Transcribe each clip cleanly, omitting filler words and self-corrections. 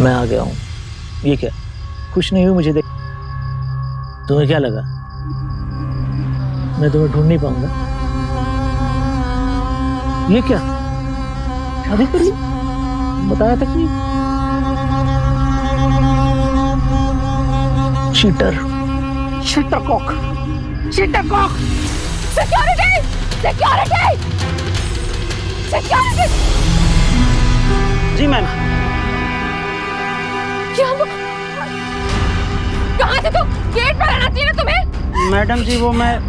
मैं आ गया हूँ। ये क्या, खुश नहीं हुई मुझे देख? तुम्हें क्या लगा मैं तुम्हें ढूंढ नहीं पाऊंगा? ये क्या, शादी कर ली? बताया तक नहीं। चीटर, शिटरकॉक, शिटरकॉक। Security, security, security. जी मैम। क्या कहाँ से तुम? गेट पर आना चाहिए ना तुम्हें। मैडम जी वो मैं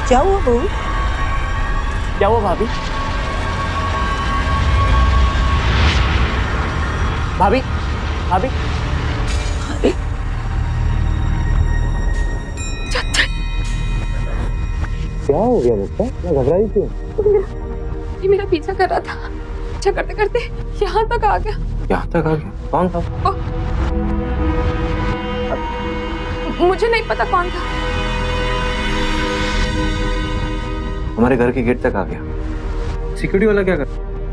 क्या हुआ बहू? क्या हुआ भाभी? भाभी भाभी अरे क्या हो गया बच्चा, क्या घबराई क्यों? ये मेरा पीछा कर रहा था, पीछा करते करते यहाँ तक आ गया। यहाँ तक आ गया? कौन था? मुझे नहीं पता कौन था। हमारे घर के गेट तक आ गया। सिक्योरिटी वाला क्या कर?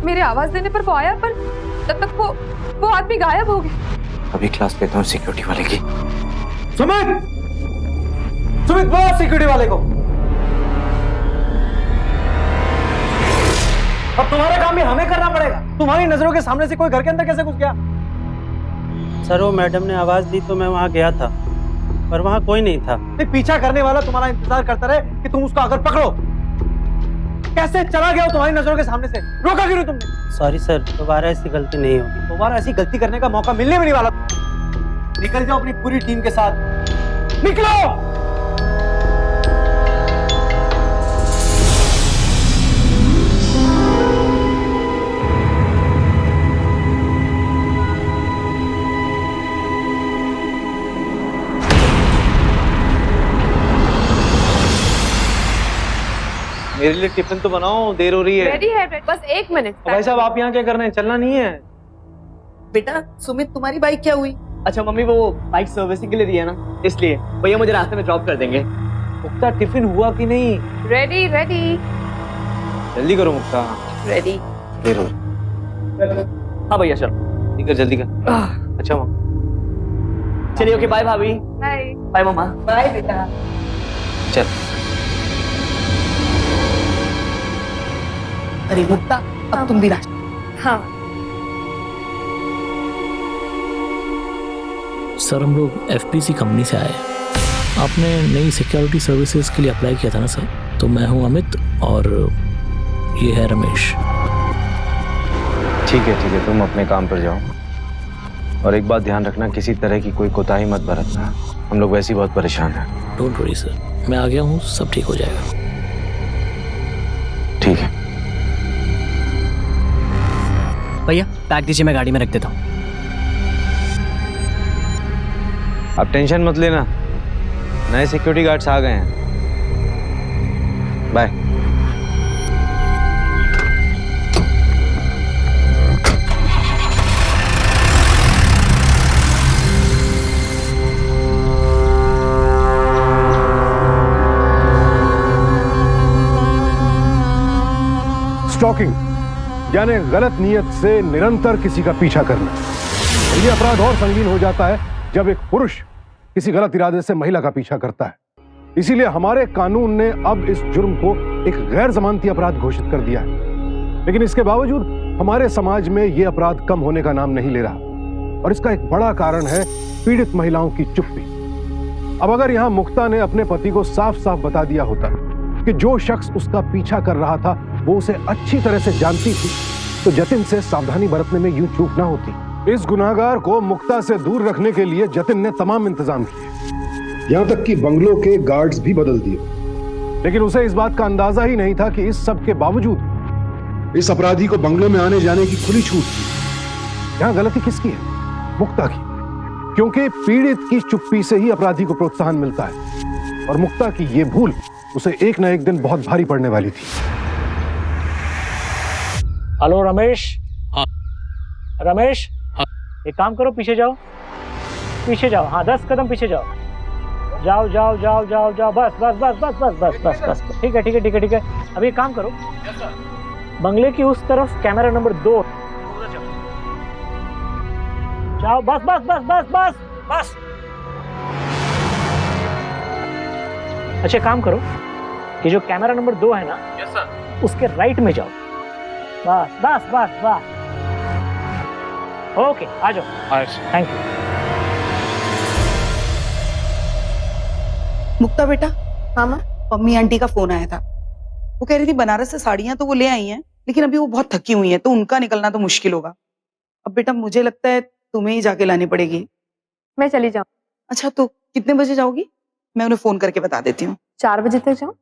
मेरे आवाज देने पर वो आया, पर तब तक वो आदमी गायब हो गया। अभी क्लास लेता हूँ सिक्योरिटी वाले की। सुमित, सुमित बोल सिक्योरिटी वाले को। अब तुम्हारा काम भी हमें करना पड़ेगा। तुम्हारी नजरों के सामने से कोई घर के अंदर कैसे घुस गया? सर वो मैडम ने आवाज दी तो मैं वहां गया था, पर वहां कोई नहीं था। पीछा करने वाला तुम्हारा इंतजार करता रहे कि तुम उसको आकर पकड़ो। कैसे चला गया वो तुम्हारी नजरों के सामने से? रोका क्यों नहीं तुमने? सॉरी सर, दोबारा ऐसी गलती नहीं होगी। दोबारा ऐसी गलती करने का मौका मिलने भी नहीं वाला। निकल जाओ अपनी पूरी टीम के साथ, निकलो। मेरे लिए टिफिन तो बनाओ, देर हो रही है। रेडी है, बस 1 मिनट। भाई साहब आप यहाँ क्या कर रहे हैं? चलना नहीं है? बेटा सुमित, तुम्हारी बाइक क्या हुई? अच्छा मम्मी, वो बाइक सर्विसिंग के लिए दी है ना, इसलिए भैया मुझे रास्ते में ड्रॉप कर देंगे। मुक्ता टिफिन हुआ कि नहीं? रेडी रेडी जल्दी करो मुक्ता, रेडी। देर हो रही। हाँ भैया चलो। ठीक है जल्दी कर। अच्छा माँ, चलिए ओके, बाय भाभी। बाय बाय मम्मा। बाय बेटा। चल। अरे मुक्ता, अब तुम भी रास्ते। हाँ सर हम लोग एफपीसी कंपनी से आए। आपने नई सिक्योरिटी सर्विसेज के लिए अप्लाई किया था ना सर? तो मैं हूं अमित और ये है रमेश। ठीक है तुम अपने काम पर जाओ, और एक बात ध्यान रखना, किसी तरह की कोई कोताही मत बरतना। हम लोग वैसे ही बहुत परेशान हैं। डोंट वरी सर, मैं आ गया हूँ, सब ठीक हो जाएगा। ठीक है भैया बैग दीजिए, मैं गाड़ी में रख देता हूँ। अब टेंशन मत लेना, नए सिक्योरिटी गार्ड्स आ गए हैं। बाय। स्टॉकिंग यानी गलत नियत से निरंतर किसी का पीछा करना। ये अपराध और संगीन हो जाता है जब एक पुरुष किसी गलत इरादे से महिला का पीछा करता है। इसीलिए हमारे कानून ने अब इस जुर्म को एक गैर जमानती अपराध घोषित कर दिया है। लेकिन इसके बावजूद हमारे समाज में यह अपराध कम होने का नाम नहीं ले रहा, और इसका एक बड़ा कारण है पीड़ित महिलाओं की चुप्पी। अब अगर यहां मुक्ता ने अपने पति को साफ साफ बता दिया होता कि जो शख्स उसका पीछा कर रहा था वो उसे अच्छी तरह से जानती थी, तो जतिन से सावधानी बरतने में यूं चूक ना होती। इस गुनाहगार को मुक्ता से दूर रखने के लिए जतिन ने तमाम इंतजाम किए, यहां तक कि बंगलों के गार्ड्स भी बदल दिए। लेकिन उसे इस बात का अंदाजा ही नहीं था कि इस सब के बावजूद इस अपराधी को बंगलों में आने जाने की खुली छूट थी। यहां गलती किसकी है? मुक्ता की, क्योंकि पीड़ित की चुप्पी से ही अपराधी को प्रोत्साहन मिलता है, और मुक्ता की यह भूल उसे एक न एक दिन बहुत भारी पड़ने वाली थी। हेलो रमेश। हाँ रमेश। हाँ एक काम करो, पीछे जाओ, पीछे जाओ। हाँ 10 कदम पीछे जाओ। जाओ जाओ जाओ जाओ जाओ, बस बस बस बस बस बस बस बस। ठीक है ठीक है ठीक है ठीक है। अभी एक काम करो, बंगले की उस तरफ कैमरा नंबर 2 जाओ। बस बस बस बस बस बस। अच्छा काम करो, ये जो कैमरा नंबर 2 है ना, उसके राइट में जाओ। बस बस बस बस। ओके आ जाओ। Thank you. मुक्ता बेटा, हाँ माँ। मम्मी आंटी का फोन आया था। वो कह रही थी बनारस से साड़ियां तो वो ले आई हैं, लेकिन अभी वो बहुत थकी हुई हैं, तो उनका निकलना तो मुश्किल होगा। अब बेटा मुझे लगता है तुम्हें ही जाके लानी पड़ेगी। मैं चली जाऊँ। अच्छा तो कितने बजे जाओगी? मैं उन्हें फोन करके बता देती हूँ। 4 बजे तक जाऊँ।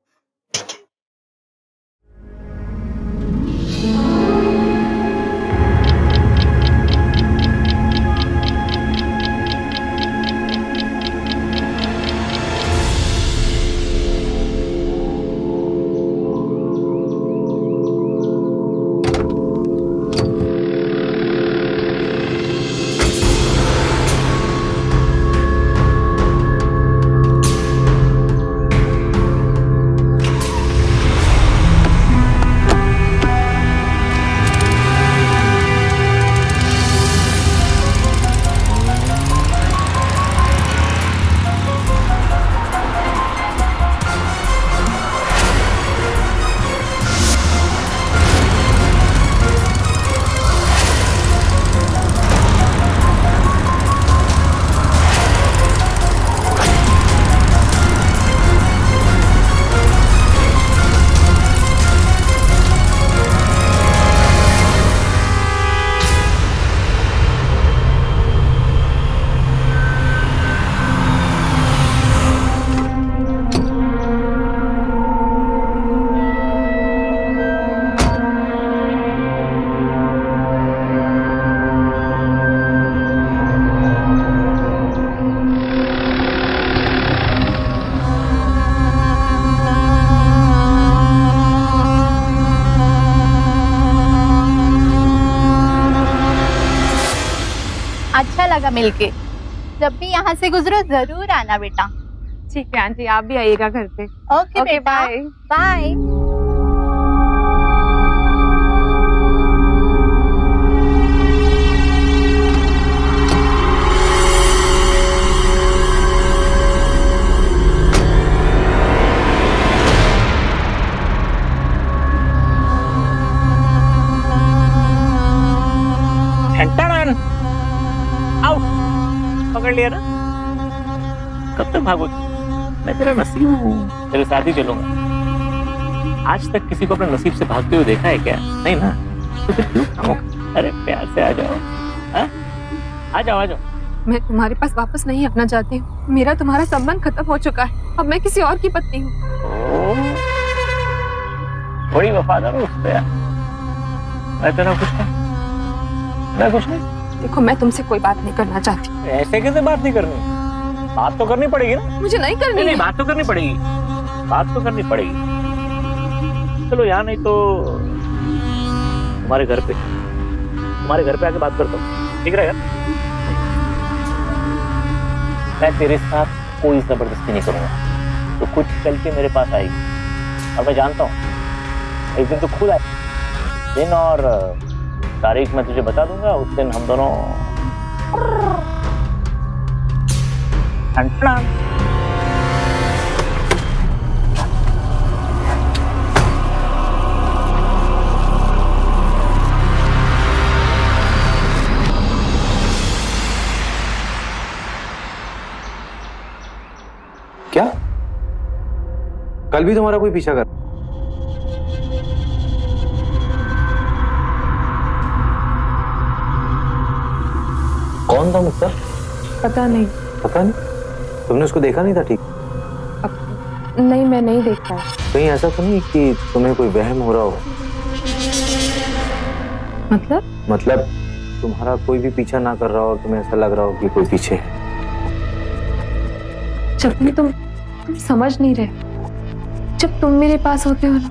अच्छा लगा मिलके। जब भी यहाँ से गुजरो जरूर आना बेटा। ठीक है आंटी, आप भी आइएगा घर पे। ओके बेटा, बाय। बाय। आउट। पकड़ लिया ना? कब तक भागोगी? मैं तेरा नसीब हूँ, तेरे साथ ही चलूंगा। आज तक किसी को अपने नसीब से भागते हुए देखा है क्या? नहीं ना? तो फिर क्यों भागोगे? अरे प्यार से आ जाओ। हाँ? आ जाओ आ जाओ। मैं तुम्हारे पास वापस नहीं आना चाहती हूँ। मेरा तुम्हारा संबंध खत्म हो चुका है। अब मैं किसी और की पत्नी हूँ। बड़ी वफादार हो उस पे यार। मैं तेरा कुछ नहीं, मैं कुछ नहीं। देखो मैं तुमसे कोई बात नहीं करना चाहती। ऐसे कैसे बात नहीं करनी? बात तो करनी पड़ेगी ना। मुझे नहीं करनी। नहीं, बात तो करनी पड़ेगी, बात तो करनी पड़ेगी। चलो यहाँ नहीं तो तुम्हारे घर पे आके बात करता हूँ, ठीक रहेगा? मैं तेरे साथ कोई जबरदस्ती नहीं करूंगा, तो कुछ चल के मेरे पास आएगी। और मैं जानता हूँ एक दिन तो खुद आएगी। दिन और तारीख मैं तुझे बता दूंगा। उस दिन हम दोनों क्या? कल भी तुम्हारा कोई पीछा कर? कौन था मुक्ता? पता नहीं। पता नहीं? तुमने उसको देखा नहीं था? ठीक नहीं, मैं नहीं देखा। कहीं ऐसा तो नहीं कि तुम्हें कोई वहम हो रहा हो? मतलब तुम्हारा कोई भी पीछा ना कर रहा हो, तुम्हें ऐसा लग रहा हो कि कोई पीछे है। जब भी तुम समझ नहीं रहे। जब तुम मेरे पास होते हो ना,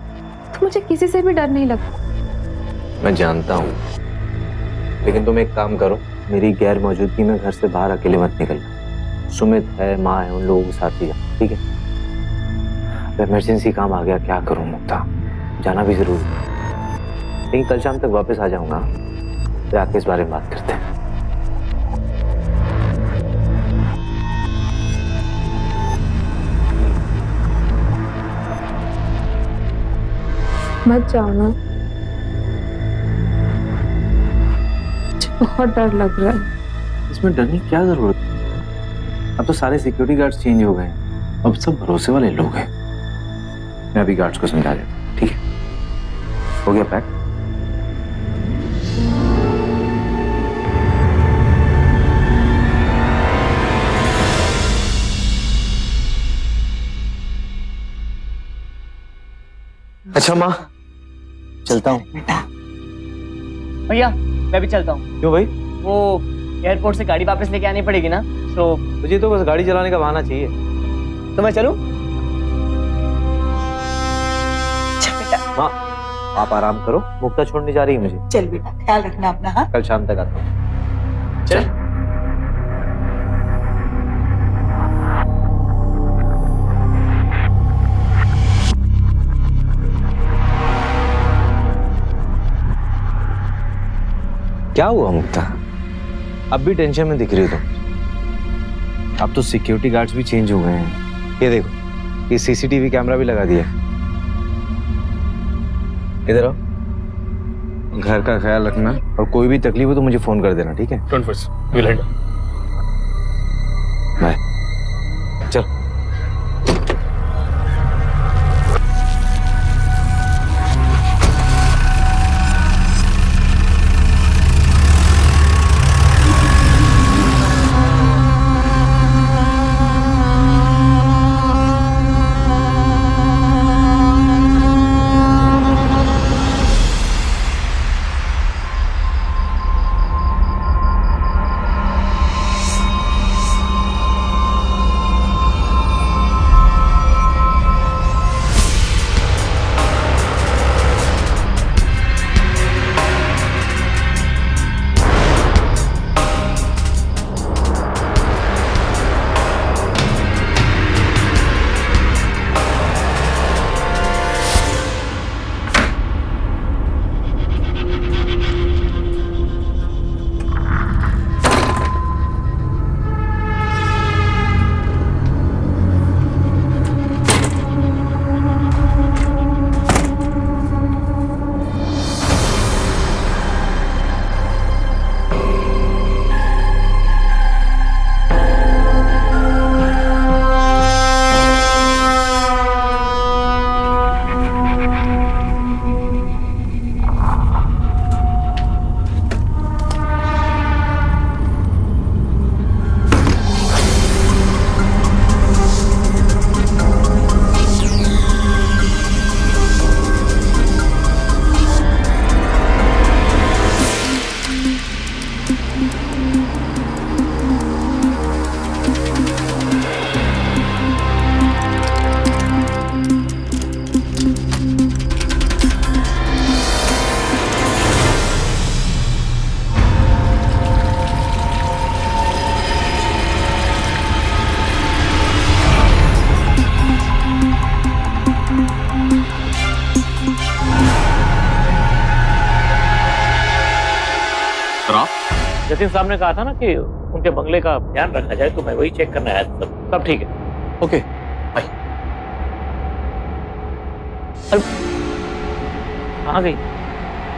तो मुझे किसी से भी डर नहीं लगता। मैं जानता हूँ, लेकिन तुम एक काम करो, मेरी गैर मौजूदगी में घर से बाहर अकेले मत निकलना। सुमित है, माँ है, उन लोगों के साथ ही जा, ठीक है? इमरजेंसी काम आ गया, क्या करूँ मुक्ता, जाना भी जरूरी है। लेकिन कल शाम तक वापस आ जाऊंगा, फिर आके इस बारे में बात करते हैं। मत जाओ ना, मुझे बहुत डर लग रहा है। इसमें डरने की क्या जरूरत है? अब तो सारे सिक्योरिटी गार्ड्स चेंज हो गए हैं, अब सब भरोसे वाले लोग हैं। मैं अभी गार्ड्स को समझा देता हूँ, ठीक है? हो गया पैक? अच्छा माँ, चलता हूँ। भैया मैं भी चलता हूँ। क्यों भाई? वो एयरपोर्ट से गाड़ी वापस लेके आनी पड़ेगी ना, तो मुझे तो बस गाड़ी चलाने का बहाना चाहिए। तो मैं चलूँ? अच्छा बेटा, माँ आप आराम करो, मुक्ता छोड़ने जा रही है मुझे। चल बेटा, ख्याल रखना अपना। हाँ, कल शाम तक आता हूँ। चल। क्या हुआ मुक्ता? अब भी टेंशन में दिख रही हो तुम। अब तो सिक्योरिटी गार्ड्स भी चेंज हो गए हैं। ये देखो, ये सीसीटीवी कैमरा भी लगा दिया। इधर आओ, घर का ख्याल रखना और कोई भी तकलीफ हो तो मुझे फोन कर देना, ठीक है? Don't worry, will handle. Bye. चल। जतिन साहब ने कहा था ना कि उनके बंगले का ध्यान रखा जाए, तो मैं वही चेक करने आया था। सब ठीक है। ओके। कहाँ गई?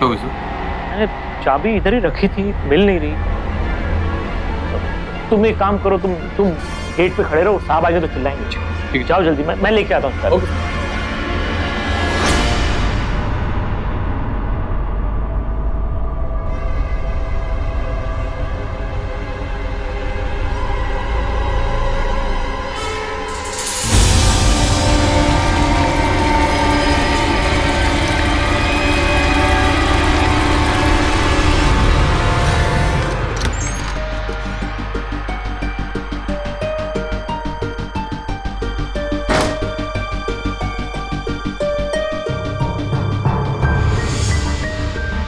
मैंने चाबी इधर ही रखी थी, मिल नहीं रही। तुम एक काम करो, तुम गेट पे खड़े रहो, साहब आगे तो चिल्लाएंगे। ठीक है, जाओ जल्दी, मैं लेके आता हूँ।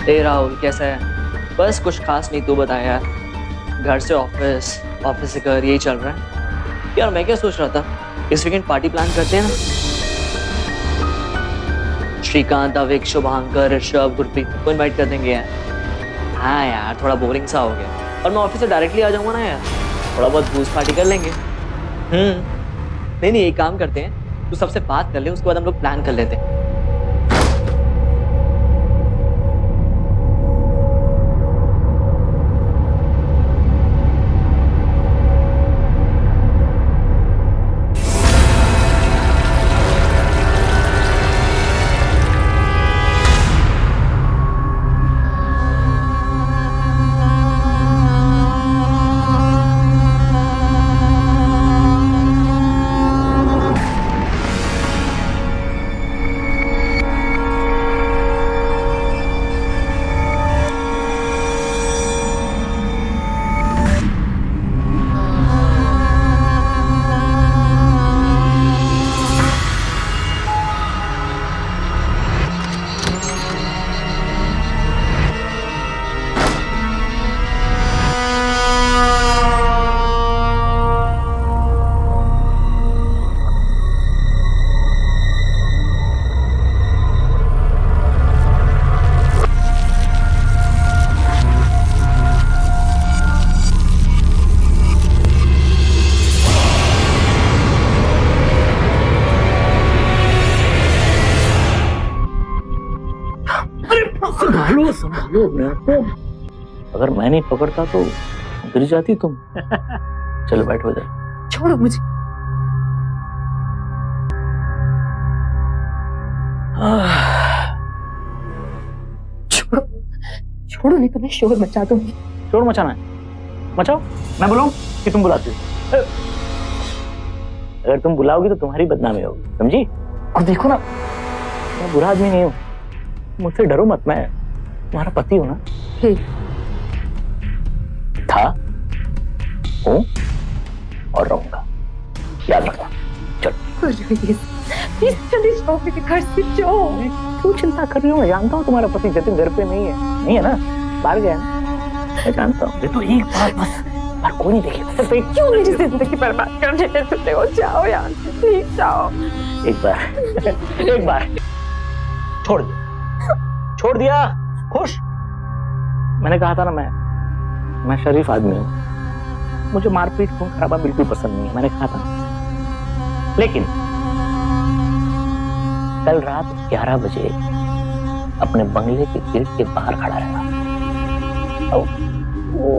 ए राहुल कैसा है? बस कुछ खास नहीं, तू बता यार। घर से ऑफिस, ऑफिस से घर, यही चल रहा है यार। मैं क्या सोच रहा था, इस वीकेंड पार्टी प्लान करते हैं ना। श्रीकांत, अविक, शुभांकर, ऋषभ, गुरप्रीत को इनवाइट कर देंगे यार। हाँ यार, थोड़ा बोरिंग सा हो गया। और मैं ऑफिस से डायरेक्टली आ जाऊंगा ना यार, थोड़ा बहुत बूस्ट पार्टी कर लेंगे। नहीं, एक काम करते हैं, तू सबसे बात कर ले, उसके बाद हम लोग प्लान कर लेते हैं। संभालो अपने आप को। अगर मैं नहीं पकड़ता तो गिर जाती तुम। चलो बैठो इधर। छोड़ो मुझे। छोड़ो छोड़ो, नहीं तो मैं शोर मचा दूंगी। शोर मचाना है, मचाओ। मैं बुलाऊं कि तुम बुलाती हो? अगर तुम बुलाओगी तो तुम्हारी बदनामी होगी, समझी? और देखो ना, मैं बुरा आदमी नहीं हूँ, मुझसे डरो मत। मैं तुम्हारा पति हूं ना। था, हूं और रहूंगा, याद रखना। चलो घर से जाओ। क्यों चिंता कर रही हो? मैं जानता हूँ तुम्हारा पति जतिन घर पे नहीं है ना, बाहर गया है। मैं जानता हूँ। तो एक बार बस, पर कोई नहीं देखेगा। सिर्फ एक। क्यों मेरी जिंदगी बर्बाद करने देते हो? जाओ यहाँ से, प्लीज जाओ। एक बार छोड़ दिया। खुश? मैंने कहा था ना, मैं शरीफ आदमी हूँ, मुझे मारपीट खून खराबा बिल्कुल पसंद नहीं है, मैंने कहा था। लेकिन कल रात 11 बजे अपने बंगले के गेट के बाहर खड़ा रहना। वो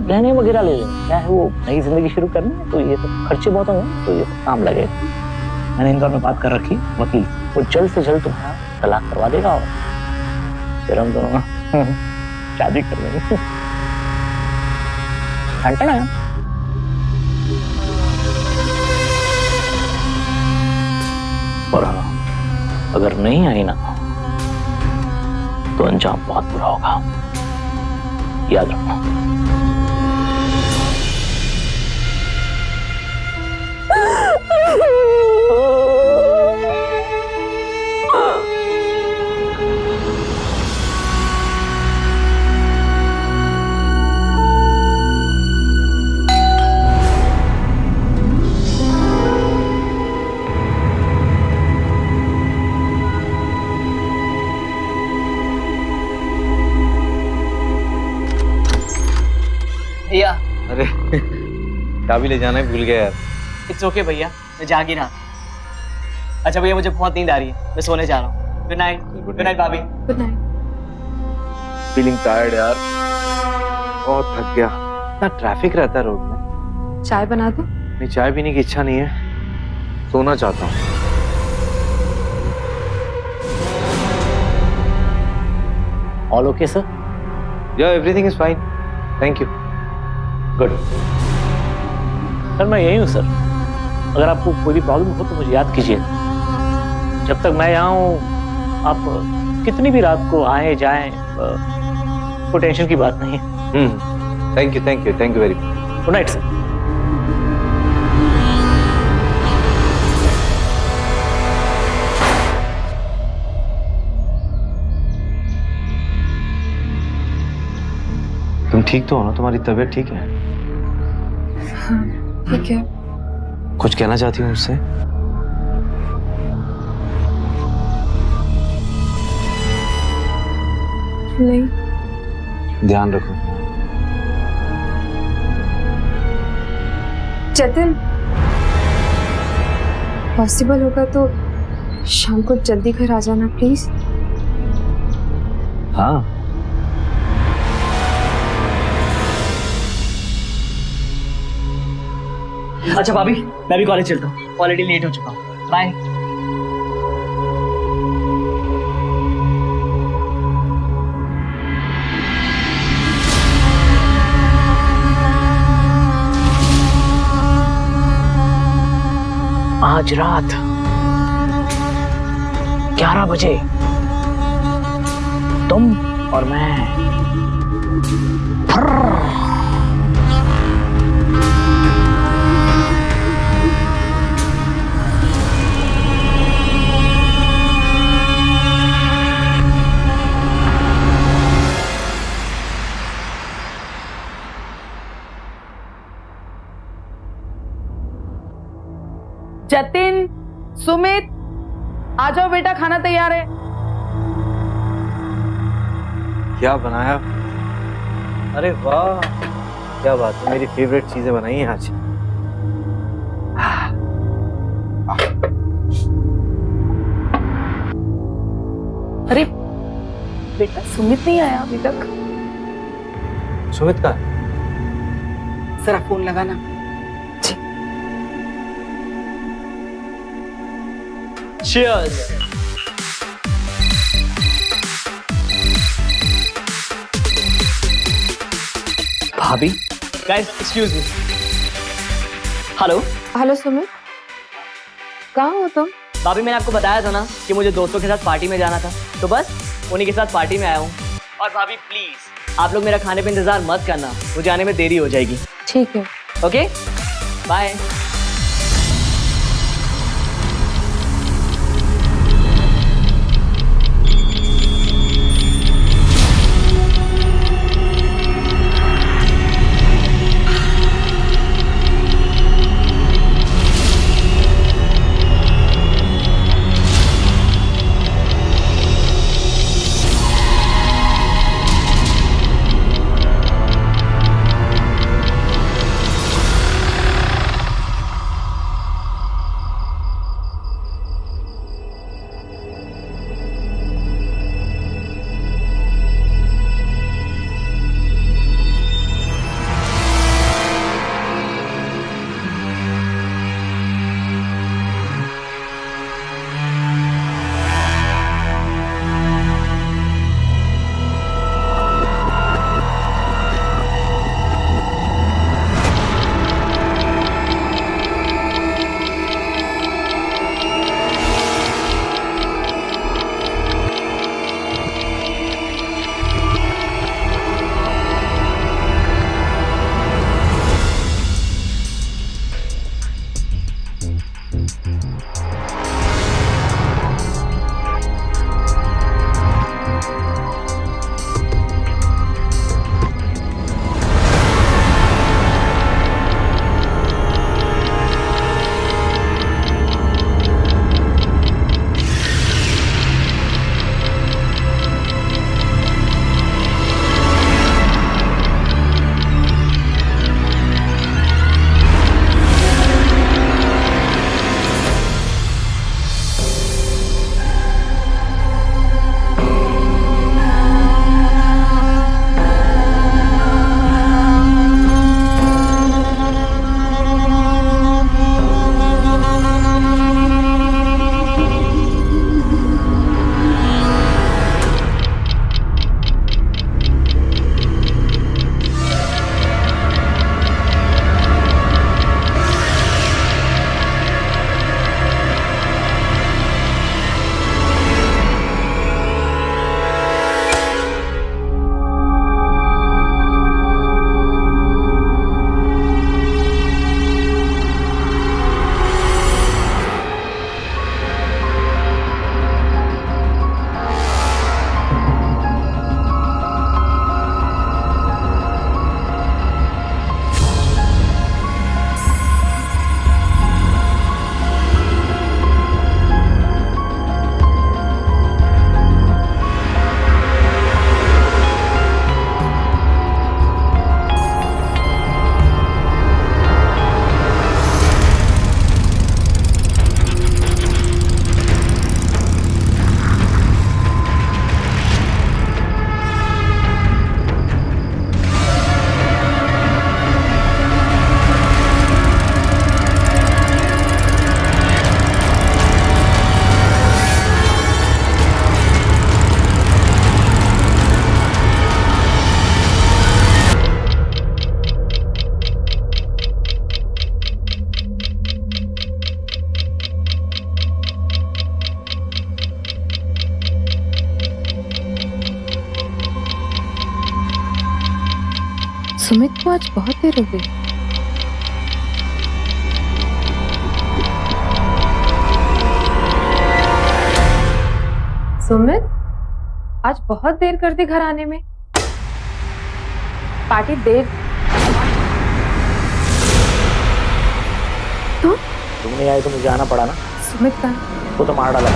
गहने वगैरह ले लेना, क्या है, वो नई जिंदगी शुरू करनी है, तो ये तो खर्चे बहुत होंगे, तो ये तो काम लगेगा। मैंने इंदौर में बात कर रखी वकील, वो जल्द से जल्द तुम्हारा तलाक करवा देगा और फिर हम दोनों शादी कर लेंगे। और अगर नहीं आई ना तो अंजाम बहुत बुरा होगा, याद रखना। भैया, अरे चाबी ले जाना ही भूल गया यार। इट्स ओके भैया, मैं जाग ही रहा। अच्छा भैया, मुझे बहुत नींद आ रही है, मैं सोने जा रहा हूँ। गुड नाइट भाभी। Good night. फीलिंग टायर्ड यार, बहुत थक गया। इतना ट्रैफिक रहता है रोड में। चाय बना दो? नहीं, चाय पीने की इच्छा नहीं है, सोना चाहता हूँ। All okay sir? या everything is fine, thank you. Good sir, मैं यही हूँ सर। अगर आपको कोई भी प्रॉब्लम हो तो मुझे याद कीजिए। जब तक मैं यहाँ हूँ, आप कितनी भी रात को आए जाएं, कोई टेंशन की बात नहीं है। Thank you very much. Good night sir. ठीक तो हो ना? तुम्हारी तबीयत ठीक है? हाँ ठीक है। कुछ कहना चाहती हूँ मुझसे? नहीं। ध्यान रखो। जतिन, पॉसिबल होगा तो शाम को जल्दी घर आ जाना प्लीज। हाँ। अच्छा भाभी, मैं भी कॉलेज चलता हूँ, ऑलरेडी लेट हो चुका हूँ। बाय। आज रात 11 बजे तुम और मैं जतिन, सुमित, आ जाओ बेटा, खाना तैयार है। क्या बनाया? अरे वाह, क्या बात है, मेरी फेवरेट चीजें बनाई हैं आज। अरे बेटा, सुमित नहीं आया अभी तक। सुमित का? जरा फोन लगाना। Cheers. भाभी, guys, excuse me. Hello hello Sumit, कहाँ हो तुम? भाभी, मैंने आपको बताया था ना कि मुझे दोस्तों के साथ पार्टी में जाना था, तो बस उन्हीं के साथ पार्टी में आया हूँ। और भाभी प्लीज आप लोग मेरा खाने पे इंतजार मत करना, मुझे आने में देरी हो जाएगी। ठीक है। Okay, bye. सुमित को आज बहुत देर हो गई। सुमित, आज बहुत देर कर दी घर आने में। पार्टी देर तो तुम नहीं आई तो मुझे आना पड़ा ना। सुमित का वो तो मार डाला।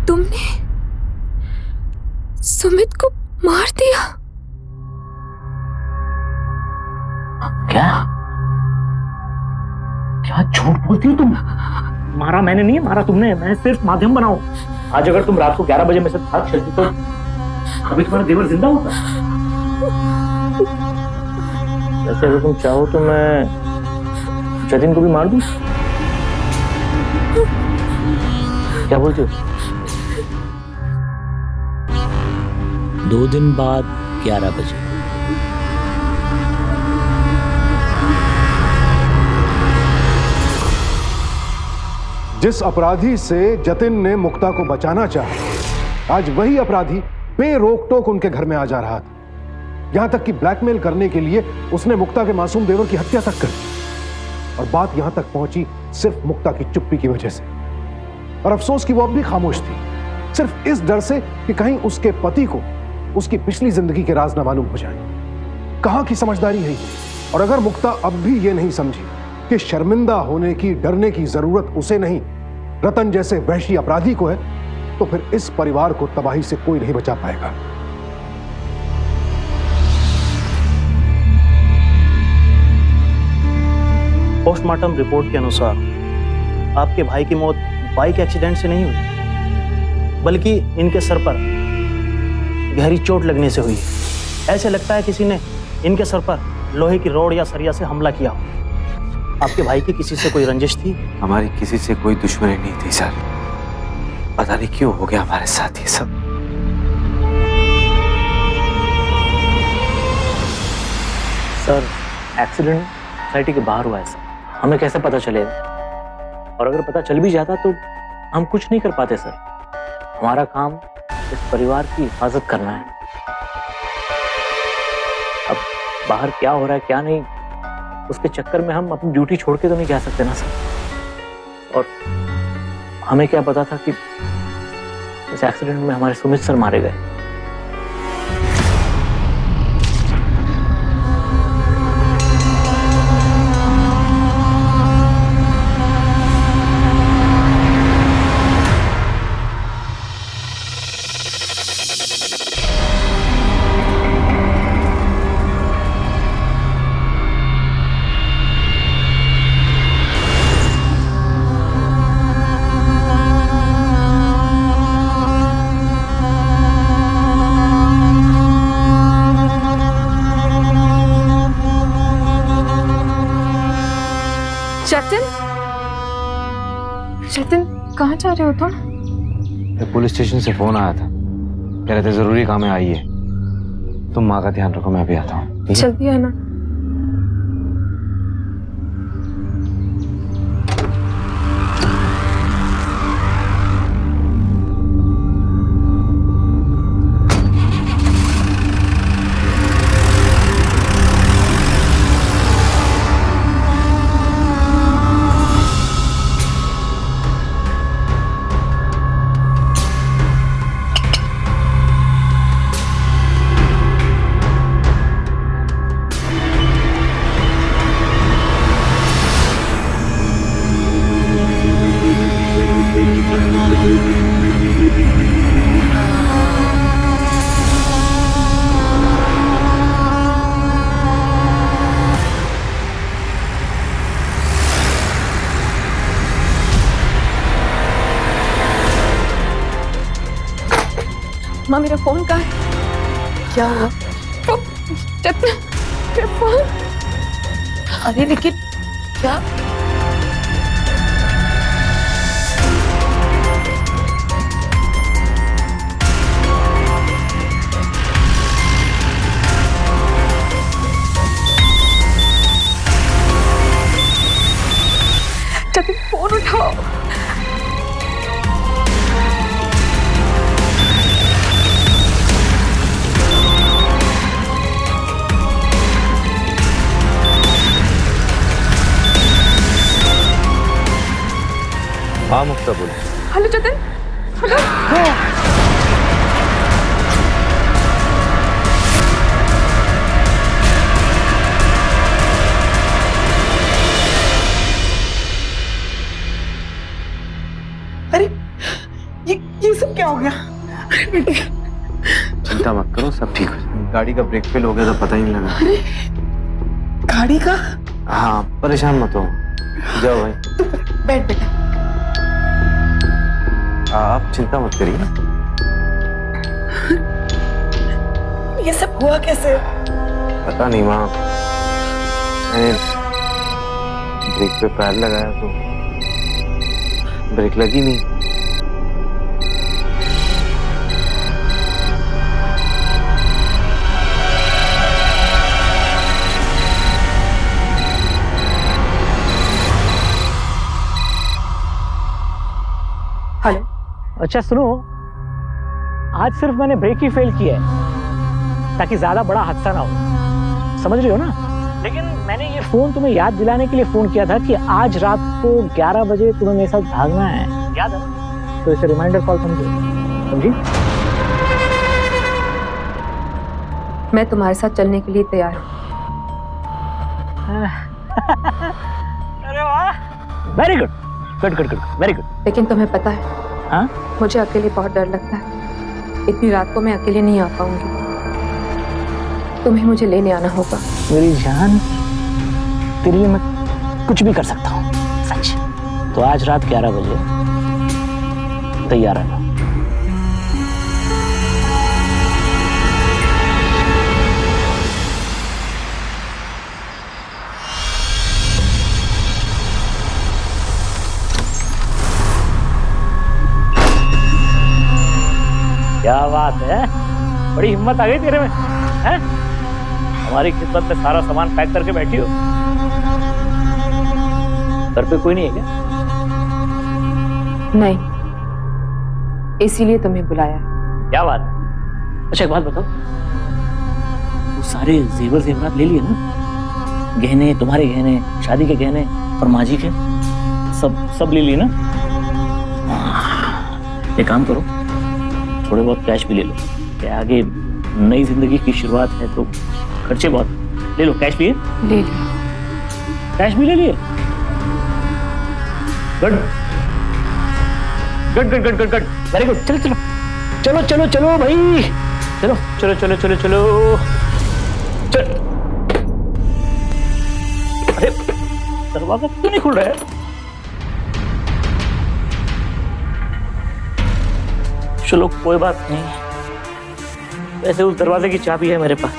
तुमने सुमित को मार दिया? क्या क्या झूठ बोलती हो तुम? मारा मैंने नहीं, मारा तुमने। मैं सिर्फ माध्यम बनाऊं। आज अगर तुम रात को 11 बजे में से भाग चलती तो अभी तुम्हारा देवर जिंदा होता। वैसे अगर तुम चाहो तो मैं जतिन को भी मार दूं। क्या बोलते हो? 2 दिन बाद 11 बजे। जिस अपराधी से जतिन ने मुक्ता को बचाना चाहा, आज वही अपराधी बेरोक टोक उनके घर में आ जा रहा था। यहां तक कि ब्लैकमेल करने के लिए उसने मुक्ता के मासूम देवर की हत्या तक कर दी। और बात यहां तक पहुंची सिर्फ मुक्ता की चुप्पी की वजह से। और अफसोस कि वो अब भी खामोश थी, सिर्फ इस डर से कि कहीं उसके पति को उसकी पिछली जिंदगी के राज न मालूम हो जाए। कहां की समझदारी है ये? और अगर मुक्ता अब भी ये नहीं समझी कि शर्मिंदा होने की, डरने की जरूरत उसे नहीं, रतन जैसे वहशी अपराधी को है, तो फिर इस परिवार को तबाही से कोई नहीं बचा पाएगा। पोस्टमार्टम रिपोर्ट के अनुसार आपके भाई की मौत बाइक एक्सीडेंट से नहीं हुई, बल्कि इनके सर पर गहरी चोट लगने से हुई। ऐसे लगता है किसी ने इनके सर पर लोहे की रॉड या सरिया से हमला किया। आपके भाई की किसी से कोई रंजिश थी? हमारी किसी से कोई दुश्मनी नहीं थी सर। पता नहीं क्यों हो गया हमारे साथ ये सब। सर, एक्सीडेंट सोसाइटी के बाहर हुआ है सर। हमें कैसे पता चलेगा? और अगर पता चल भी जाता तो हम कुछ नहीं कर पाते सर। हमारा काम इस परिवार की हिफाजत करना है। अब बाहर क्या हो रहा है क्या नहीं, उसके चक्कर में हम अपनी ड्यूटी छोड़ के तो नहीं जा सकते ना सर। और हमें क्या पता था कि इस एक्सीडेंट में हमारे सुमित सर मारे गए। जतिन, जतिन कहाँ जा रहे हो तुम? पुलिस स्टेशन से फोन आया था, कह रहे थे जरूरी काम है, आइए। तुम माँ का ध्यान रखो, मैं भी आता हूँ। जल्दी आना। माँ, मेरा फोन कहाँ है? क्या हुआ? जतिन, मेरा फोन। अरे लेकिन क्या? हाँ मुक्ता बोलो। Hello Jatin, hello. अरे ये सब क्या हो गया? बेटे चिंता मत करो, सब ठीक हो जाएगा। गाड़ी का ब्रेक फेल हो गया तो पता ही नहीं लगा। अरे गाड़ी का? हाँ परेशान मत हो, जाओ भाई। बैठ बेटा। आप चिंता मत करिए। ये सब हुआ कैसे? पता नहीं माँ, मैंने ब्रेक पे पैर लगाया तो ब्रेक लगी नहीं। हेलो। अच्छा सुनो, आज सिर्फ मैंने ब्रेक ही फेल किया है ताकि ज्यादा बड़ा हादसा ना हो, समझ रही हो ना? लेकिन मैंने ये फोन तुम्हें याद दिलाने के लिए फोन किया था कि आज रात को 11 बजे तुम्हें मेरे साथ भागना है, याद है? तो इसे रिमाइंडर कॉल समझी? मैं तुम्हारे साथ चलने के लिए तैयार हूँ। अरे वाह, very good, good good good, very good. लेकिन तुम्हें पता है, हाँ? मुझे अकेले बहुत डर लगता है। इतनी रात को मैं अकेले नहीं आ पाऊंगी, तुम्हें मुझे लेने आना होगा। मेरी जान, तेरे लिए मैं कुछ भी कर सकता हूँ, सच। तो आज रात 11 बजे तैयार रहना। क्या बात है, बड़ी हिम्मत आ गई तेरे में, हैं? हमारी खिदमत में सारा सामान पैक करके बैठी हो। घर पे कोई नहीं है क्या? नहीं, इसीलिए तुम्हें बुलाया। क्या बात है? अच्छा एक बात बताओ, वो सारे जेवर जेवरात ले लिए ना? गहने, तुम्हारे गहने, शादी के गहने और माजी के, सब ले लिए ना? एक काम करो, थोड़े बहुत कैश भी ले लो, क्या आगे नई जिंदगी की शुरुआत है तो खर्चे बहुत। ले लो, कैश लिए? ले लिया। कैश भी ले लिए? Good good good good good good, very good. चलो चलो चलो चलो चलो भाई, चलो चलो चलो चलो चलो चल। अरे दरवाजा क्यों नहीं खुल रहा है? चलो कोई बात नहीं, वैसे उस दरवाजे की चाबी है मेरे पास।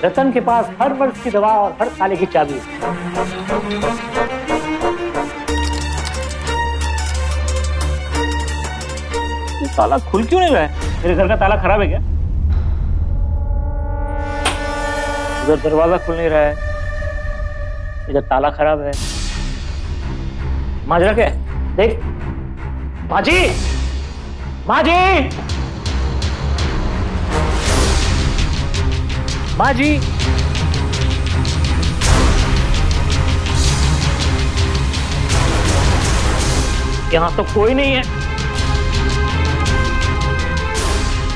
रतन के पास हर मर्ज की दवा और हर ताले की चाबी है। ये ताला खुल क्यों नहीं रहा है? मेरे घर का ताला खराब है क्या? उधर दरवाजा खुल नहीं रहा है, इधर ताला खराब है। माजरा क्या है? देख माजी, माजी, माजी, यहां तो कोई नहीं है।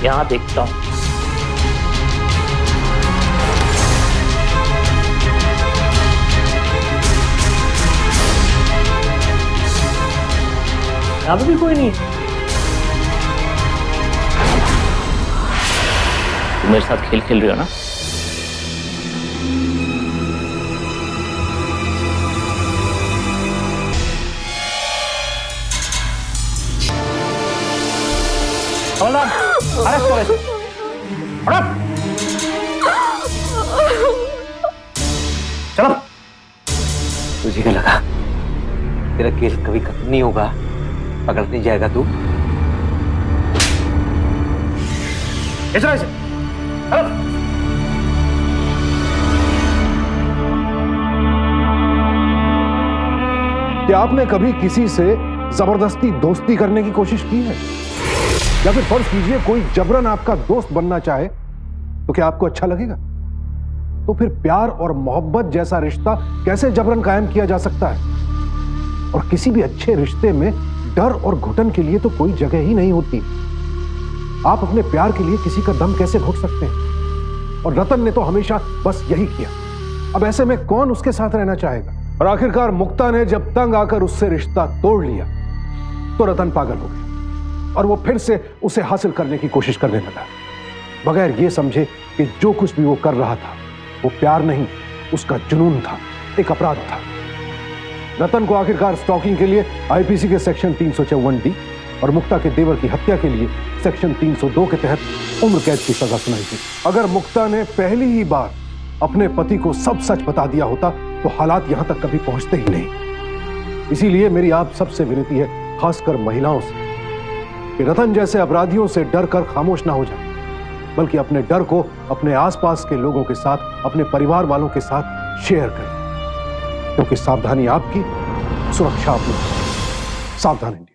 यहां देखता हूं। यहां पे भी कोई नहीं है। तुम मेरे साथ खेल खेल रहे हो ना? अरेस्ट करो इसे। चलो। तुझे क्या लगा तेरा केस कभी खत्म नहीं होगा? पकड़ नहीं जाएगा तू? इसे क्या आपने कभी किसी से जबरदस्ती दोस्ती करने की कोशिश की है? या फिर फर्ज कीजिए कोई जबरन आपका दोस्त बनना चाहे तो क्या आपको अच्छा लगेगा? तो फिर प्यार और मोहब्बत जैसा रिश्ता कैसे जबरन कायम किया जा सकता है? और किसी भी अच्छे रिश्ते में डर और घुटन के लिए तो कोई जगह ही नहीं होती। आप अपने प्यार के लिए किसी का दम कैसे घोट सकते हैं? और रतन ने तो हमेशा बस यही किया। अब ऐसे में कौन उसके साथ रहना चाहेगा? और आखिरकार मुक्ता ने जब तंग आकर उससे रिश्ता तोड़ लिया तो रतन पागल हो गया और वो फिर से उसे हासिल करने की कोशिश करने लगा, बगैर ये समझे कि जो कुछ भी वो कर रहा था वो प्यार नहीं, उसका जुनून था, एक अपराध था। रतन को आखिरकार स्टॉकिंग के लिए आईपीसी के सेक्शन 354D और मुक्ता के देवर की हत्या के लिए सेक्शन 302 के तहत उम्र कैद की सजा सुनाई थी। अगर मुक्ता ने पहली ही बार अपने पति को सब सच बता दिया होता तो हालात यहां तक कभी पहुंचते ही नहीं। इसीलिए मेरी आप सबसे विनती है, खासकर महिलाओं से, कि रतन जैसे अपराधियों से डर कर खामोश ना हो जाए, बल्कि अपने डर को अपने आसपास के लोगों के साथ, अपने परिवार वालों के साथ शेयर करें, क्योंकि सावधानी आपकी, सुरक्षा अपनी। सावधान इंडिया।